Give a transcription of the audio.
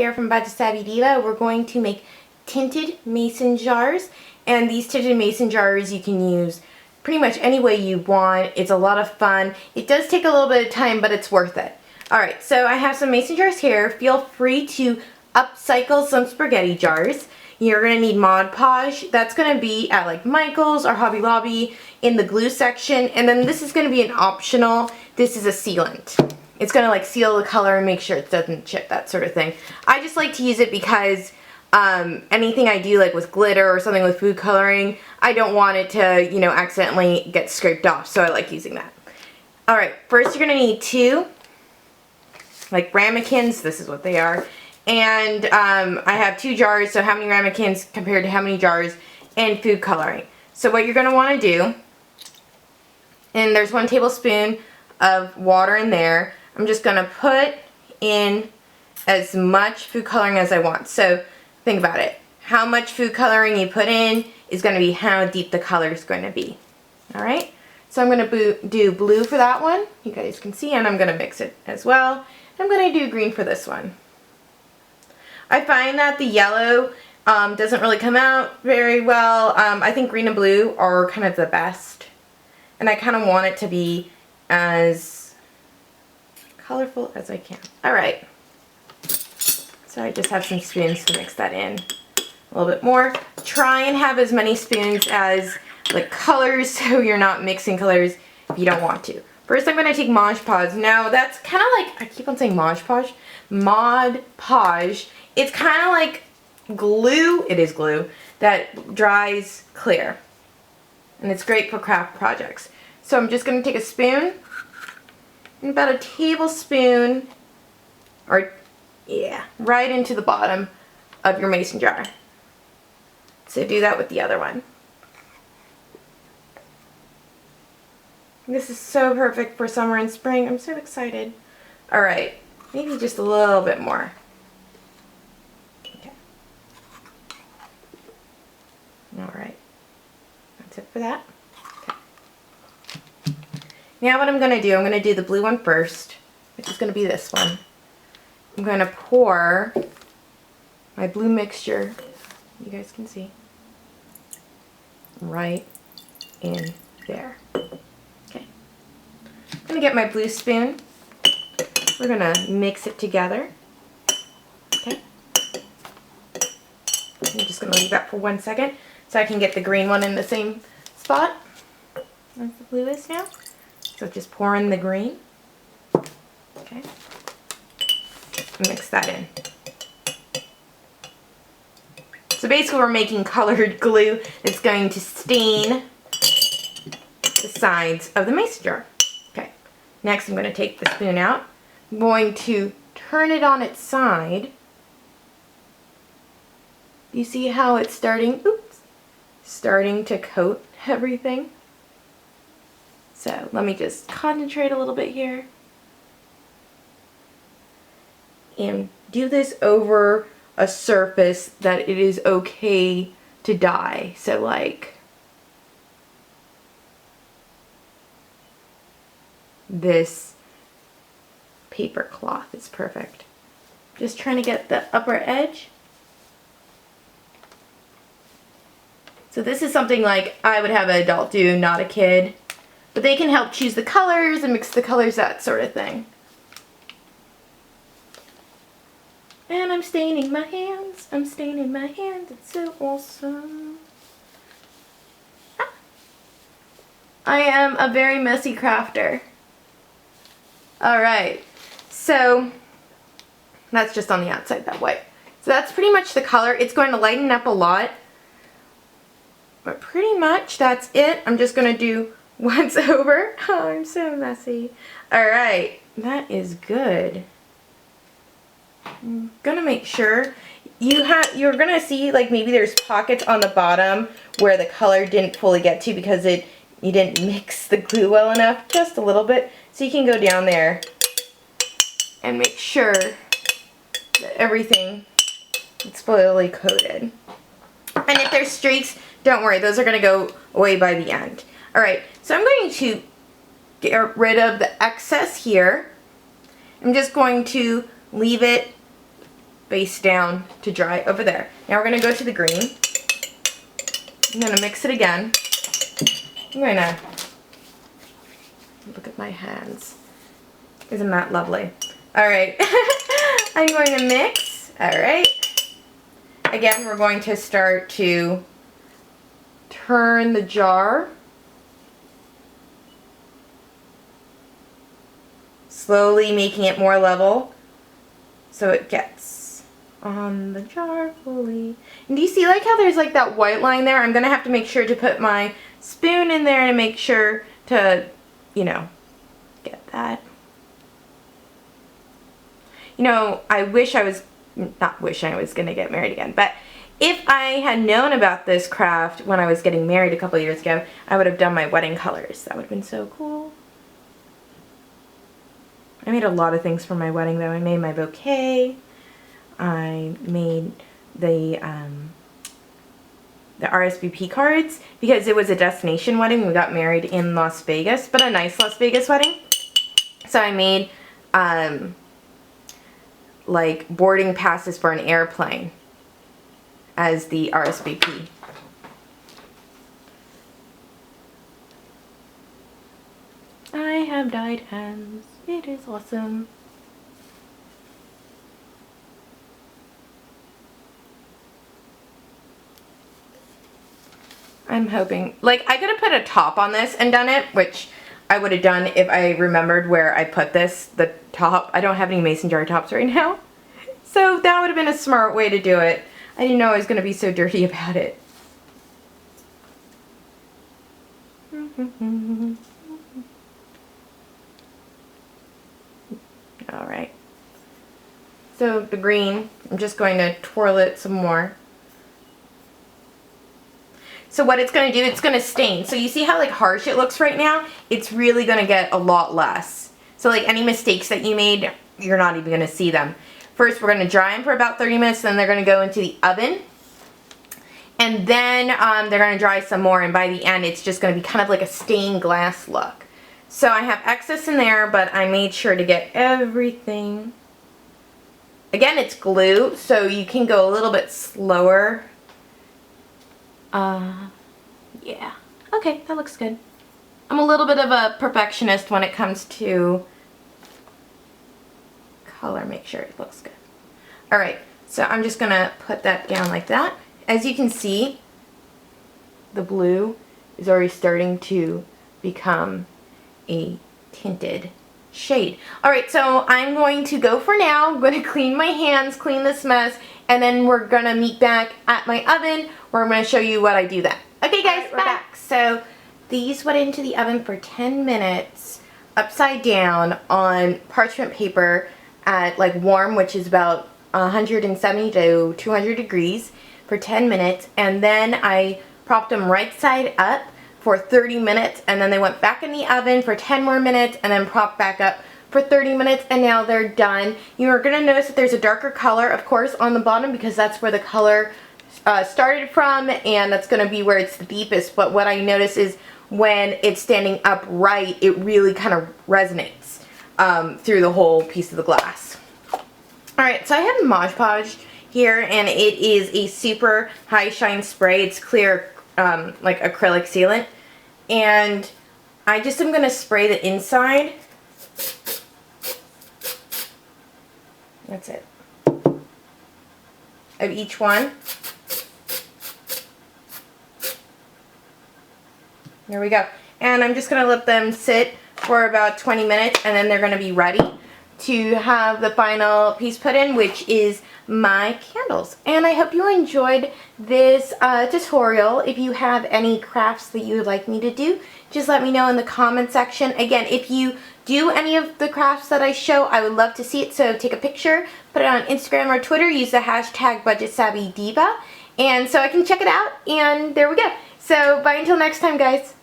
here from BudgetSavvyDiva. We're going to make tinted mason jars, and these tinted mason jars you can use pretty much any way you want. It's a lot of fun. It does take a little bit of time, but it's worth it. Alright, so I have some mason jars here. Feel free to upcycle some spaghetti jars. You're going to need Mod Podge. That's going to be at like Michael's or Hobby Lobby in the glue section. And then this is going to be an optional. This is a sealant. It's going to like seal the color and make sure it doesn't chip, that sort of thing. I just like to use it because anything I do like with glitter or something with food coloring, I don't want it to, you know, accidentally get scraped off. So I like using that. Alright, first you're going to need two like ramekins. This is what they are. And I have 2 jars, so how many ramekins compared to how many jars, and food coloring. So what you're going to want to do, and there's 1 tablespoon of water in there. I'm just going to put in as much food coloring as I want. So think about it. How much food coloring you put in is going to be how deep the color is going to be. Alright? So I'm going to do blue for that one. You guys can see, and I'm going to mix it as well. I'm going to do green for this one. I find that the yellow doesn't really come out very well. I think green and blue are kind of the best. And I kind of want it to be as colorful as I can. Alright. So I just have some spoons to mix that in a little bit more. Try and have as many spoons as like colors so you're not mixing colors if you don't want to. First I'm going to take Mod Podge. Now that's kind of like, I keep on saying Mod Podge. Mod Podge. It's kind of like glue, it is glue, that dries clear. And it's great for craft projects. So I'm just going to take a spoon, and about a tablespoon, or yeah, right into the bottom of your mason jar. So do that with the other one. This is so perfect for summer and spring. I'm so excited. Alright, maybe just a little bit more. Alright, that's it for that. Okay. Now what I'm going to do, I'm going to do the blue one first, which is going to be this one. I'm going to pour my blue mixture, you guys can see, right in there. Okay. I'm going to get my blue spoon. We're going to mix it together. Okay. I'm just going to leave that for 1 second. So I can get the green one in the same spot as the blue is now. So just pour in the green. Okay. Mix that in. So basically we're making colored glue that's going to stain the sides of the mason jar. Okay. Next I'm going to take the spoon out. I'm going to turn it on its side. You see how it's starting to coat everything? So let me just concentrate a little bit here. And do this over a surface that it is okay to dye. So like this paper cloth is perfect. Just trying to get the upper edge. So this is something like I would have an adult do, not a kid. But they can help choose the colors and mix the colors, that sort of thing. And I'm staining my hands. I'm staining my hands. It's so awesome. Ah. I am a very messy crafter. Alright. So that's just on the outside, that white. So that's pretty much the color. It's going to lighten up a lot. But pretty much that's it. I'm just going to do once over. Oh, I'm so messy. Alright, that is good. I'm going to make sure you're going to see like maybe there's pockets on the bottom where the color didn't fully get to because you didn't mix the glue well enough, just a little bit. So you can go down there and make sure that everything is fully coated. And if there's streaks, don't worry, those are going to go away by the end. Alright, so I'm going to get rid of the excess here. I'm just going to leave it face down to dry over there. Now we're going to go to the green. I'm going to mix it again. I'm going to look at my hands. Isn't that lovely? Alright. I'm going to mix. Alright. Again, we're going to start to turn the jar. Slowly making it more level so it gets on the jar fully. And do you see like how there's like that white line there? I'm going to have to make sure to put my spoon in there to make sure to, you know, get that. You know, I wish I was, not wish I was going to get married again, but if I had known about this craft when I was getting married a couple of years ago, I would have done my wedding colors. That would have been so cool. I made a lot of things for my wedding though. I made my bouquet. I made the RSVP cards because it was a destination wedding. We got married in Las Vegas, but a nice Las Vegas wedding. So I made like boarding passes for an airplane as the RSVP. I have dyed hands. It is awesome. I'm hoping, like, I could have put a top on this and done it, which I would have done if I remembered where I put this, the top. I don't have any mason jar tops right now. So that would have been a smart way to do it. I didn't know I was going to be so dirty about it. Alright. So the green, I'm just going to twirl it some more. So what it's going to do, it's going to stain. So you see how like harsh it looks right now? It's really going to get a lot less. So like any mistakes that you made, you're not even going to see them. First we're going to dry them for about 30 minutes, then they're going to go into the oven. And then they're going to dry some more, and by the end it's just going to be kind of like a stained glass look. So I have excess in there, but I made sure to get everything. Again, it's glue, so you can go a little bit slower. Yeah. Okay, that looks good. I'm a little bit of a perfectionist when it comes to color. Make sure it looks good. Alright, so I'm just going to put that down like that. As you can see, the blue is already starting to become a tinted shade. Alright, so I'm going to go for now. I'm going to clean my hands, clean this mess, and then we're going to meet back at my oven where I'm going to show you what I do then. Okay guys, we're back. So these went into the oven for 10 minutes upside down on parchment paper at like warm, which is about 170 to 200 degrees for 10 minutes, and then I propped them right side up for 30 minutes, and then they went back in the oven for 10 more minutes and then propped back up for 30 minutes, and now they're done. You are going to notice that there's a darker color, of course, on the bottom because that's where the color started from, and that's going to be where it's the deepest. But what I notice is when it's standing upright, it really kind of resonates through the whole piece of the glass. Alright, so I have Mod Podge here, and it is a super high shine spray. It's clear like acrylic sealant, and I just am going to spray the inside. That's it. Of each one. There we go. And I'm just going to let them sit for about 20 minutes, and then they're going to be ready to have the final piece put in, which is my candles. And I hope you enjoyed this tutorial. If you have any crafts that you would like me to do, just let me know in the comment section. Again, if you do any of the crafts that I show, I would love to see it. So take a picture, put it on Instagram or Twitter, use the hashtag BudgetSavvyDiva, and so I can check it out. And there we go. So bye until next time, guys.